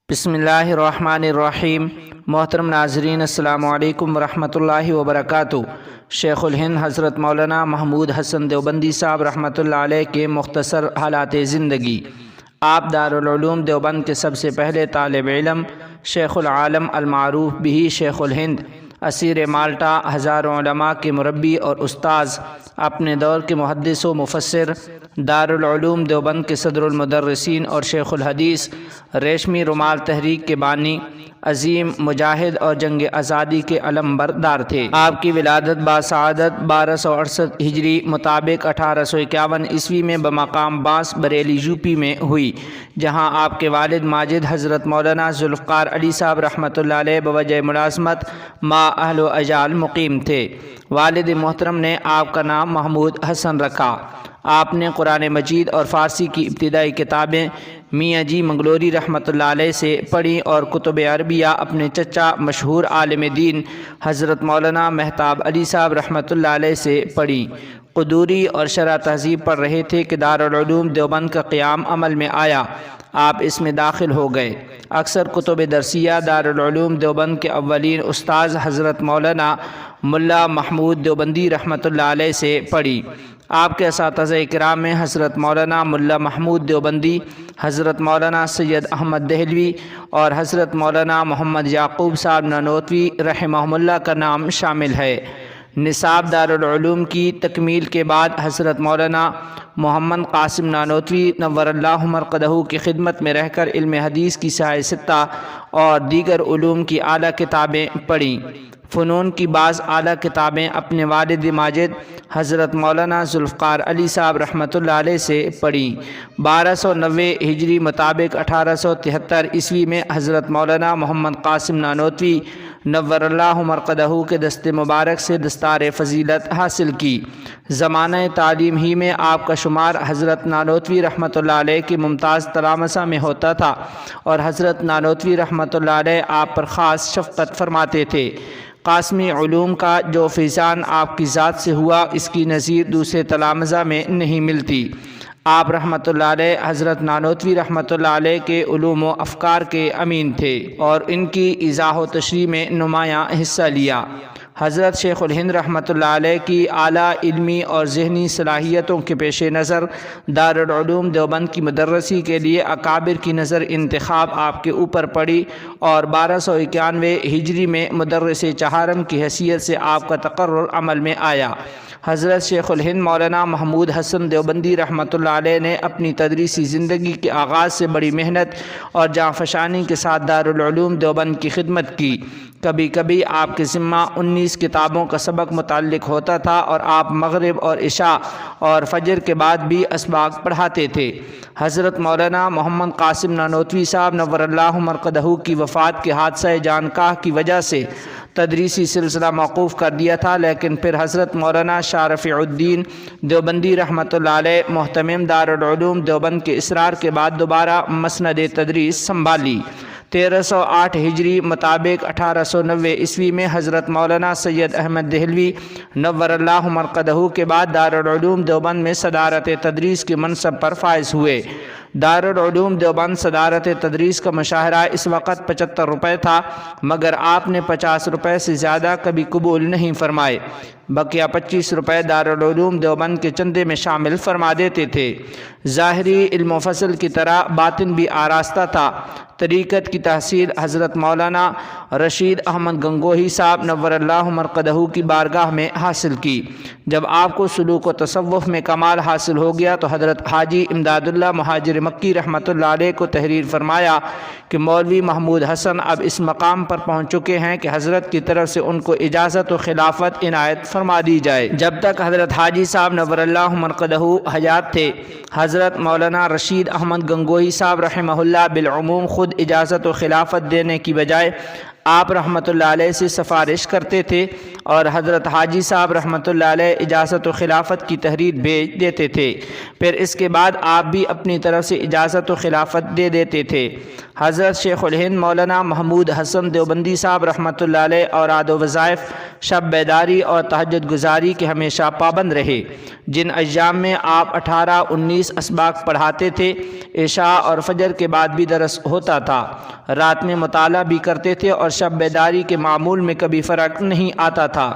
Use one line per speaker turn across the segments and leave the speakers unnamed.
بسم اللہ الرحمن الرحیم۔ محترم ناظرین، السلام علیکم ورحمۃ اللہ وبرکاتہ۔ شیخ الہند حضرت مولانا محمود حسن دیوبندی صاحب رحمۃ اللہ علیہ کے مختصر حالات زندگی۔ آپ دارالعلوم دیوبند کے سب سے پہلے طالب علم، شیخ العالم المعروف بہ شیخ الہند، اسیر مالٹا، ہزاروں علماء کے مربی اور استاذ، اپنے دور کے محدث و مفسر، دارالعلوم دیوبند کے صدر المدرسین اور شیخ الحدیث، ریشمی رومال تحریک کے بانی، عظیم مجاہد اور جنگ آزادی کے علم بردار تھے۔ آپ کی ولادت باسعادت 1268 ہجری مطابق 1851 عیسوی میں بمقام باس بریلی یوپی میں ہوئی، جہاں آپ کے والد ماجد حضرت مولانا ذوالفقار علی صاحب رحمۃ اللہ علیہ بوجہ ملازمت ما اہل و عیال مقیم تھے۔ والد محترم نے آپ کا نام محمود حسن رکھا۔ آپ نے قرآن مجید اور فارسی کی ابتدائی کتابیں میاں جی منگلوری رحمۃ اللہ علیہ سے پڑھیں اور کتب عربیہ اپنے چچا مشہور عالم دین حضرت مولانا مہتاب علی صاحب رحمۃ اللہ علیہ سے پڑھیں۔ قدوری اور شرح تہذیب پڑھ رہے تھے کہ دارالعلوم دیوبند کا قیام عمل میں آیا۔ آپ اس میں داخل ہو گئے۔ اکثر کتب درسیہ دارالعلوم دیوبند کے اولین استاذ حضرت مولانا ملا محمود دیوبندی رحمۃ اللہ علیہ سے پڑھی۔ آپ کے اساتذہ کرام میں حضرت مولانا ملا محمود دیوبندی، حضرت مولانا سید احمد دہلوی اور حضرت مولانا محمد یعقوب صاحب نانوتوی رحمہم اللہ کا نام شامل ہے۔ نصاب دارالعلوم کی تکمیل کے بعد حضرت مولانا محمد قاسم نانوتوی نور اللہ مرقدہ کی خدمت میں رہ کر علم حدیث کی صحیح ستہ اور دیگر علوم کی اعلیٰ کتابیں پڑھیں۔ فنون کی بعض اعلیٰ کتابیں اپنے والد ماجد حضرت مولانا ذوالفقار علی صاحب رحمۃ اللہ علیہ سے پڑھیں۔ 1290 ہجری مطابق 1873 عیسوی میں حضرت مولانا محمد قاسم نانوتوی نور اللہ مرقدہ کے دست مبارک سے دستار فضیلت حاصل کی۔ زمانہ تعلیم ہی میں آپ کا شمار حضرت نانوتوی رحمۃ اللہ علیہ کی ممتاز تلامسہ میں ہوتا تھا، اور حضرت نانوتوی رحمۃ اللہ علیہ آپ پر خاص شفقت فرماتے تھے۔ قاسمی علوم کا جو فیضان آپ کی ذات سے ہوا، اس کی نظیر دوسرے تلامذہ میں نہیں ملتی۔ آپ رحمۃ اللہ علیہ حضرت نانوتوی رحمۃ اللہ علیہ کے علوم و افکار کے امین تھے اور ان کی ایضاح و تشریح میں نمایاں حصہ لیا۔ حضرت شیخ الہند رحمۃ اللہ علیہ کی اعلیٰ علمی اور ذہنی صلاحیتوں کے پیش نظر دارالعلوم دیوبند کی مدرسی کے لیے اکابر کی نظر انتخاب آپ کے اوپر پڑی، اور 1291 ہجری میں مدرس چہارم کی حیثیت سے آپ کا تقرر عمل میں آیا۔ حضرت شیخ الہند مولانا محمود حسن دیوبندی رحمۃ اللہ علیہ نے اپنی تدریسی زندگی کے آغاز سے بڑی محنت اور جانفشانی کے ساتھ دارالعلوم دیوبند کی خدمت کی۔ کبھی کبھی آپ کے ذمہ 19 کتابوں کا سبق متعلق ہوتا تھا، اور آپ مغرب اور عشاء اور فجر کے بعد بھی اسباق پڑھاتے تھے۔ حضرت مولانا محمد قاسم نانوتوی صاحب نور اللہ مرقدہ کی وفات کے حادثہ جانکاہ کی وجہ سے تدریسی سلسلہ موقوف کر دیا تھا، لیکن پھر حضرت مولانا شاہ رفیع الدین دیوبندی رحمۃ اللہ علیہ محتمم دارالعلوم دیوبند کے اصرار کے بعد دوبارہ مسند تدریس سنبھالی۔ 1308 ہجری مطابق 1890 عیسوی میں حضرت مولانا سید احمد دہلوی نور اللہ مرقدہ کے بعد دارالعلوم دیوبند میں صدارت تدریس کے منصب پر فائز ہوئے۔ دارالعلوم دیوبند صدارت تدریس کا مشاہرہ اس وقت 75 روپے تھا، مگر آپ نے 50 روپے سے زیادہ کبھی قبول نہیں فرمائے۔ بقیہ 25 روپے دارالعلوم دیوبند کے چندے میں شامل فرما دیتے تھے۔ ظاہری علم و فضل کی طرح باطن بھی آراستہ تھا۔ طریقت کی تحصیل حضرت مولانا رشید احمد گنگوہی صاحب نور اللہ مرقدہ کی بارگاہ میں حاصل کی۔ جب آپ کو سلوک و تصوف میں کمال حاصل ہو گیا تو حضرت حاجی امداد اللہ مہاجر مکی رحمۃ اللہ علیہ کو تحریر فرمایا کہ مولوی محمود حسن اب اس مقام پر پہنچ چکے ہیں کہ حضرت کی طرف سے ان کو اجازت و خلافت عنایت فرما دی جائے۔ جب تک حضرت حاجی صاحب نور اللہ مرقدہ حیات تھے، حضرت مولانا رشید احمد گنگوہی صاحب رحمہ اللہ بالعموم خود اجازت و خلافت دینے کی بجائے آپ رحمۃ اللہ علیہ سے سفارش کرتے تھے اور حضرت حاجی صاحب رحمۃ اللہ علیہ اجازت و خلافت کی تحریر بھیج دیتے تھے، پھر اس کے بعد آپ بھی اپنی طرف سے اجازت و خلافت دے دیتے تھے۔ حضرت شیخ الہند مولانا محمود حسن دیوبندی صاحب رحمۃ اللہ علیہ اوراد و وظائف، شب بیداری اور تہجد گزاری کے ہمیشہ پابند رہے، جن ایام میں آپ 18-19 اسباق پڑھاتے تھے۔ عشاء اور فجر کے بعد بھی درس ہوتا تھا، رات میں مطالعہ بھی کرتے تھے اور شب بیداری کے معمول میں کبھی فرق نہیں آتا تھا۔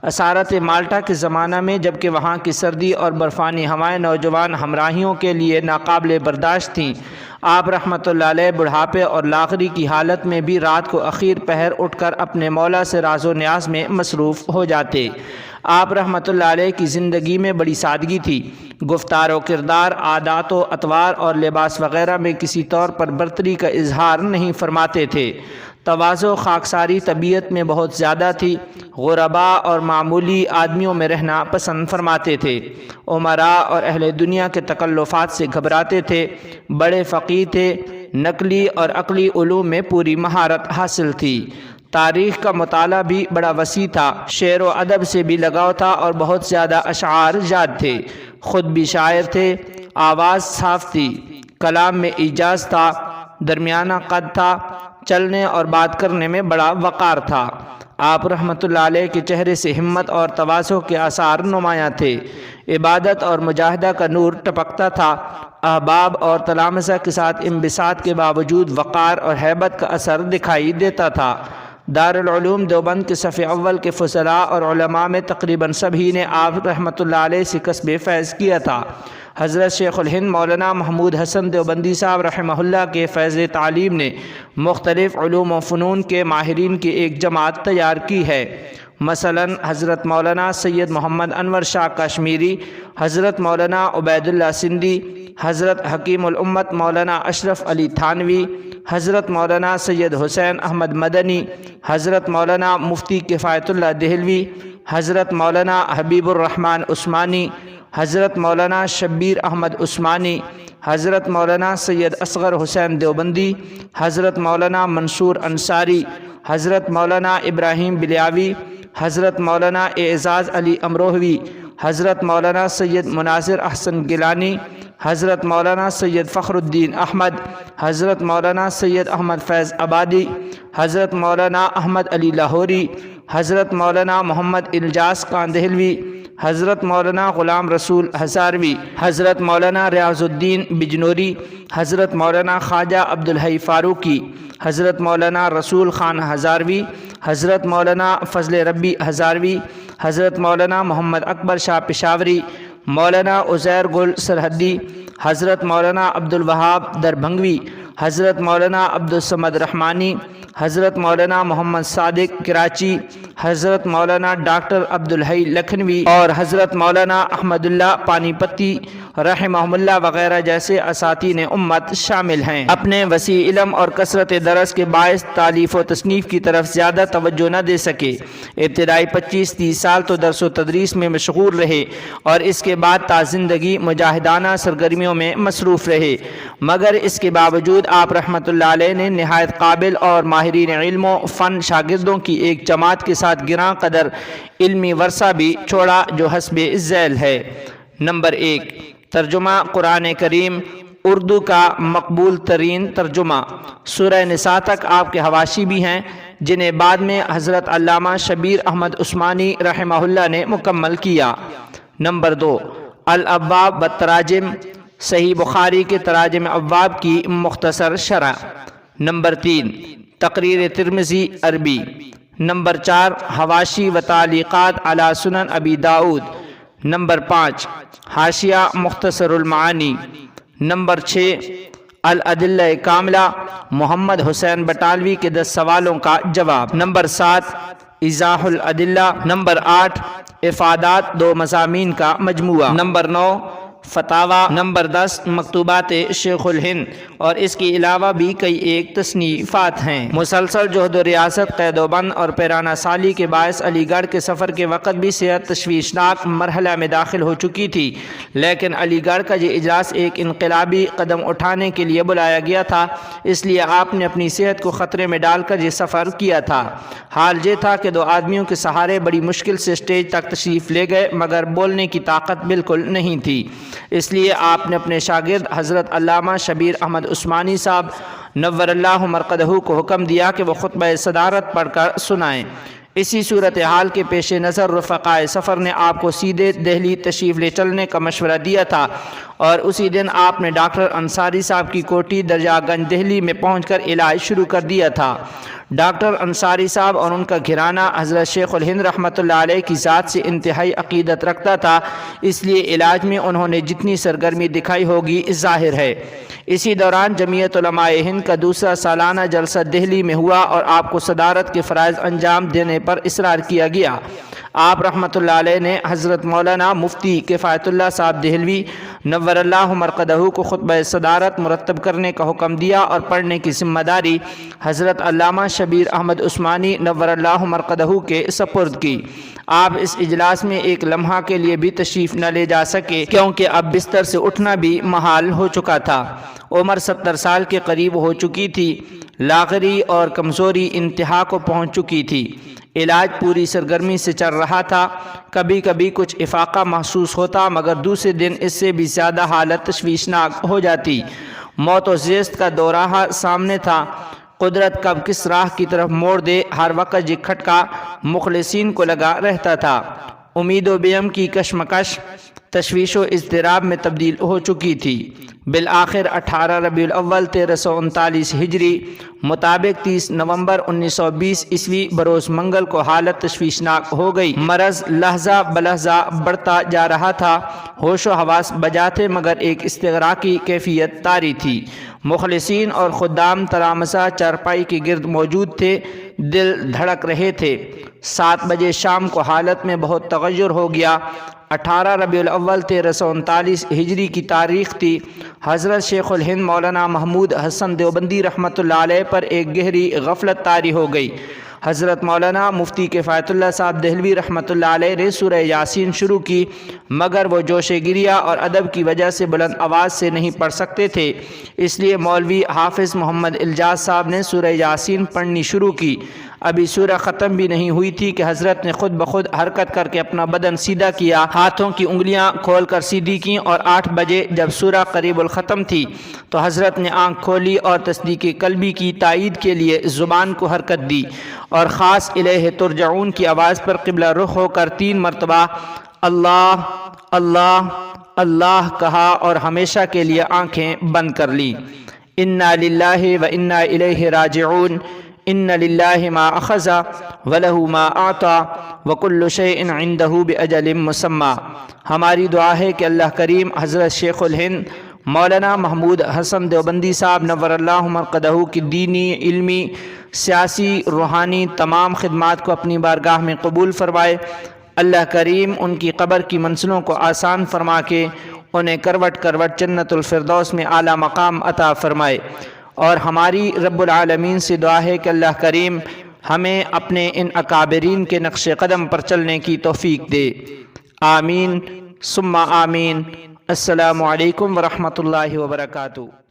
اسارت مالٹا کے زمانہ میں جبکہ وہاں کی سردی اور برفانی ہوائیں نوجوان ہمراہیوں کے لیے ناقابل برداشت تھیں، آپ رحمۃ اللہ علیہ بڑھاپے اور لاغری کی حالت میں بھی رات کو اخیر پہر اٹھ کر اپنے مولا سے راز و نیاز میں مصروف ہو جاتے۔ آپ رحمۃ اللہ علیہ کی زندگی میں بڑی سادگی تھی، گفتار و کردار، عادات و اطوار اور لباس وغیرہ میں کسی طور پر برتری کا اظہار نہیں فرماتے تھے۔ تواضع و خاکساری طبیعت میں بہت زیادہ تھی، غربا اور معمولی آدمیوں میں رہنا پسند فرماتے تھے، امراء اور اہل دنیا کے تکلفات سے گھبراتے تھے، بڑے فقیہ تھے، نقلی اور عقلی علوم میں پوری مہارت حاصل تھی۔ تاریخ کا مطالعہ بھی بڑا وسیع تھا، شعر و ادب سے بھی لگاؤ تھا اور بہت زیادہ اشعار یاد تھے، خود بھی شاعر تھے، آواز صاف تھی، کلام میں ایجاز تھا، درمیانہ قد تھا، چلنے اور بات کرنے میں بڑا وقار تھا۔ آپ رحمۃ اللہ علیہ کے چہرے سے ہمت اور تواضع کے آثار نمایاں تھے، عبادت اور مجاہدہ کا نور ٹپکتا تھا، احباب اور تلامذہ کے ساتھ انبساط کے باوجود وقار اور ہیبت کا اثر دکھائی دیتا تھا۔ دارالعلوم دیوبند کے صف اول کے فضلاء اور علماء میں تقریباً سبھی نے آپ رحمۃ اللہ علیہ سے کسب فیض کیا تھا۔ حضرت شیخ الہند مولانا محمود حسن دیوبندی صاحب رحمہ اللہ کے فیض تعلیم نے مختلف علوم و فنون کے ماہرین کی ایک جماعت تیار کی ہے، مثلاً حضرت مولانا سید محمد انور شاہ کشمیری، حضرت مولانا عبید اللہ سندھی، حضرت حکیم الامت مولانا اشرف علی تھانوی، حضرت مولانا سید حسین احمد مدنی، حضرت مولانا مفتی کفایت اللہ دہلوی، حضرت مولانا حبیب الرحمن عثمانی، حضرت مولانا شبیر احمد عثمانی، حضرت مولانا سید اصغر حسین دیوبندی، حضرت مولانا منصور انصاری، حضرت مولانا ابراہیم بلیاوی، حضرت مولانا اعزاز علی امروہوی، حضرت مولانا سید مناظر احسن گیلانی، حضرت مولانا سید فخر الدین احمد، حضرت مولانا سید احمد فیض آبادی، حضرت مولانا احمد علی لاہوری، حضرت مولانا محمد الجاس کاندہلوی، حضرت مولانا غلام رسول ہزاروی، حضرت مولانا ریاض الدین بجنوری، حضرت مولانا خواجہ عبدالحی فاروقی، حضرت مولانا رسول خان ہزاروی، حضرت مولانا فضل ربی ہزاروی، حضرت مولانا محمد اکبر شاہ پشاوری، مولانا عزیر گل سرحدی، حضرت مولانا عبدالوہاب دربھنگوی، حضرت مولانا عبدالصمد رحمانی، حضرت مولانا محمد صادق کراچی، حضرت مولانا ڈاکٹر عبدالحی لکھنوی اور حضرت مولانا احمد اللہ پانی پتی رحمہم اللہ وغیرہ جیسے اساتین امت شامل ہیں۔ اپنے وسیع علم اور کثرت درس کے باعث تالیف و تصنیف کی طرف زیادہ توجہ نہ دے سکے۔ ابتدائی 25-30 سال تو درس و تدریس میں مشغول رہے اور اس کے بعد تا زندگی مجاہدانہ سرگرمیوں میں مصروف رہے، مگر اس کے باوجود آپ رحمۃ اللہ علیہ نے نہایت قابل اور ماہرین علم و فن شاگردوں کی ایک جماعت کے ساتھ گراں قدر علمی ورثہ بھی چھوڑا جو حسب ذیل ہے۔ نمبر 1، ترجمہ قرآن کریم اردو کا مقبول ترین ترجمہ۔ سورہ نساء تک آپ کے حواشی بھی ہیں جنہیں بعد میں حضرت علامہ شبیر احمد عثمانی رحمہ اللہ نے مکمل کیا۔ نمبر 2، الابواب والتراجم، صحیح بخاری کے تراجم ابواب کی مختصر شرح۔ نمبر 3، تقریر ترمذی عربی۔ نمبر 4، حواشی و تعلیقات علی سنن ابی داؤد۔ نمبر 5، حاشیہ مختصر المعانی۔ نمبر 6، الادلہ کاملہ، محمد حسین بٹالوی کے 10 سوالوں کا جواب۔ نمبر 7، ایضاح الادلہ۔ نمبر 8، افادات 2 مضامین کا مجموعہ۔ نمبر 9، فتاوی نمبر 10 مکتوبات شیخ الہند، اور اس کے علاوہ بھی کئی ایک تصنیفات ہیں۔ مسلسل جہد و ریاست، قید و بند اور پیرانہ سالی کے باعث علی گڑھ کے سفر کے وقت بھی صحت تشویشناک مرحلہ میں داخل ہو چکی تھی، لیکن علی گڑھ کا یہ اجلاس ایک انقلابی قدم اٹھانے کے لیے بلایا گیا تھا، اس لیے آپ نے اپنی صحت کو خطرے میں ڈال کر یہ سفر کیا تھا۔ حال یہ تھا کہ 2 آدمیوں کے سہارے بڑی مشکل سے اسٹیج تک تشریف لے گئے، مگر بولنے کی طاقت بالکل نہیں تھی، اس لیے آپ نے اپنے شاگرد حضرت علامہ شبیر احمد عثمانی صاحب نور اللہ مرقدہ کو حکم دیا کہ وہ خطبہ صدارت پڑھ کر سنائیں۔ اسی صورتحال کے پیش نظر رفقائے سفر نے آپ کو سیدھے دہلی تشریف لے چلنے کا مشورہ دیا تھا، اور اسی دن آپ نے ڈاکٹر انصاری صاحب کی کوٹھی دریا گنج دہلی میں پہنچ کر علاج شروع کر دیا تھا۔ ڈاکٹر انصاری صاحب اور ان کا گھرانہ حضرت شیخ الہند رحمۃ اللہ علیہ کی ذات سے انتہائی عقیدت رکھتا تھا، اس لیے علاج میں انہوں نے جتنی سرگرمی دکھائی ہوگی ظاہر ہے۔ اسی دوران جمعیت علماء ہند کا دوسرا سالانہ جلسہ دہلی میں ہوا اور آپ کو صدارت کے فرائض انجام دینے پر اصرار کیا گیا۔ آپ رحمۃ اللہ علیہ نے حضرت مولانا مفتی کفایت اللہ صاحب دہلوی نور اللہ مرقدہ کو خطبہ صدارت مرتب کرنے کا حکم دیا اور پڑھنے کی ذمہ داری حضرت علامہ شبیر احمد عثمانی نور اللہ مرقدہ کے سپرد کی۔ آپ اس اجلاس میں ایک لمحہ کے لیے بھی تشریف نہ لے جا سکے، کیونکہ اب بستر سے اٹھنا بھی محال ہو چکا تھا۔ عمر 70 سال کے قریب ہو چکی تھی، لاغری اور کمزوری انتہا کو پہنچ چکی تھی۔ علاج پوری سرگرمی سے چل رہا تھا، کبھی کبھی کچھ افاقہ محسوس ہوتا، مگر دوسرے دن اس سے بھی زیادہ حالت تشویشناک ہو جاتی۔ موت و زیست کا دوراہا سامنے تھا، قدرت کب کس راہ کی طرف موڑ دے، ہر وقت یہ کھٹکا مخلصین کو لگا رہتا تھا۔ امید و بیم کی کشمکش تشویش و اضطراب میں تبدیل ہو چکی تھی۔ بالآخر 18 ربیع الاول 1339 ہجری مطابق 30 نومبر 1920 عیسوی بروز منگل کو حالت تشویشناک ہو گئی۔ مرض لحظہ بلحظہ بڑھتا جا رہا تھا، ہوش و حواس بجا تھے، مگر ایک استغراقی کیفیت طاری تھی۔ مخلصین اور خدام تلامسہ چارپائی کے گرد موجود تھے، دل دھڑک رہے تھے۔ 7 بجے شام کو حالت میں بہت تغیر ہو گیا۔ 18 ربیع الاول 1339 ہجری کی تاریخ تھی۔ حضرت شیخ الہند مولانا محمود حسن دیوبندی رحمۃ اللہ علیہ پر ایک گہری غفلت طاری ہو گئی۔ حضرت مولانا مفتی کفایت اللہ صاحب دہلوی رحمۃ اللہ علیہ نے سورہ یاسین شروع کی، مگر وہ جوش گریہ اور ادب کی وجہ سے بلند آواز سے نہیں پڑھ سکتے تھے، اس لیے مولوی حافظ محمد الجاز صاحب نے سورہ یاسین پڑھنی شروع کی۔ ابھی سورہ ختم بھی نہیں ہوئی تھی کہ حضرت نے خود بخود حرکت کر کے اپنا بدن سیدھا کیا، ہاتھوں کی انگلیاں کھول کر سیدھی کیں، اور 8 بجے جب سورہ قریب الختم تھی تو حضرت نے آنکھ کھولی اور تصدیق قلبی کی تائید کے لیے زبان کو حرکت دی، اور خاص الیہ ترجعون کی آواز پر قبلہ رخ ہو کر 3 مرتبہ اللہ اللہ اللہ کہا اور ہمیشہ کے لیے آنکھیں بند کر لیں۔ انا للہ و انا الیہ راجعون، ان للہ ما اخذ ولہ ما اعطى وکل شیء عندہ باجل مسمی۔ ہماری دعا ہے کہ اللہ کریم حضرت شیخ الہند مولانا محمود حسن دیوبندی صاحب نور اللہ مرقدہ کی دینی، علمی، سیاسی، روحانی تمام خدمات کو اپنی بارگاہ میں قبول فرمائے۔ اللہ کریم ان کی قبر کی منزلوں کو آسان فرما کے انہیں کروٹ کروٹ جنت الفردوس میں اعلیٰ مقام عطا فرمائے، اور ہماری رب العالمین سے دعا ہے کہ اللہ کریم ہمیں اپنے ان اکابرین کے نقش قدم پر چلنے کی توفیق دے۔ آمین ثم آمین۔ السلام علیکم ورحمۃ اللہ وبرکاتہ۔